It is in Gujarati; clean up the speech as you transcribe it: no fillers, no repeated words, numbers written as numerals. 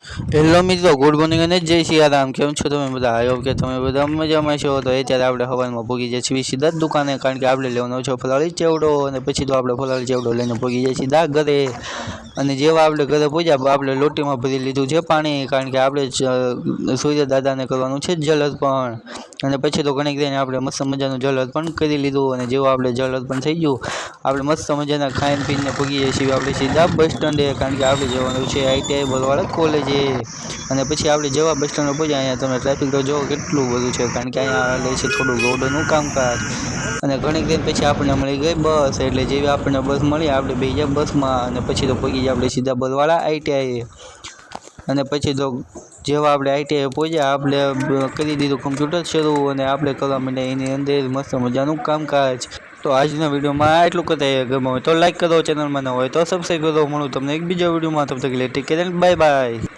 હેલો મિત્રો, ગુડ મોર્નિંગ અને જય સિયારામ। કેમ છો તમે બધા? આઈ હોપ કે તમે બધા મજામાં છો। તો અત્યારે આપણે સવારમાં પહોંચી જઈએ છીએ સીધા જ દુકાને, કારણ કે આપણે લેવાનો છે ફરાળી ચેવડો, અને પછી તો આપણે ફરાળી ચેવડો લઈને પહોંચી જઈએ સીધા ઘરે। અને જેવા આપણે ઘરે પહોંચ્યા આપણે લોટીમાં ભરી લીધું છે પાણી, કારણ કે આપણે સૂર્ય દાદાને કરવાનું છે જલ અર્પણ। અને પછી તો ઘણી કરીને આપણે મસ્ત મજાનું જલ અર્પણ કરી લીધું, અને જેવું આપણે જલ અર્પણ થઈ ગયું આપણે મસ્ત મજાના ખાઈને પીને પહોંચી જઈએ છીએ આપણે સીધા બસ સ્ટેન્ડે, કારણ કે આપણે જવાનું છે ITI બલવાડા કોલેજે। અને પછી આપણે જેવા બસ સ્ટેન્ડ પહોંચ્યા, અહીંયા તમે ટ્રાફિક તો જોવો કેટલું બધું છે, કારણ કે અહીંયા લે છે થોડું રોડનું કામકાજ। અને ઘણી દિન પછી આપણને મળી ગઈ બસ, એટલે જેવી આપણને બસ મળી આપણે બેસી ગયા બસમાં, અને પછી તો પહોંચી ગયા આપણે સીધા બલવાડા ITI। અને પછી તો જેવા આપણે ITI પહોંચ્યા આપણે કરી દીધું કમ્પ્યુટર શરૂ, અને આપણે કરવા માંડ્યા એની અંદર મસ્ત મજાનું કામકાજ। તો આજના વિડીયોમાં એટલું કહેતા ગમે હોય તો લાઈક કરો, ચેનલમાં ન હોય તો સબસ્ક્રાઈબ કરો। મળું તમને એક બીજા વિડીયોમાં, તબ તક લે ટેક કેર, બાય બાય।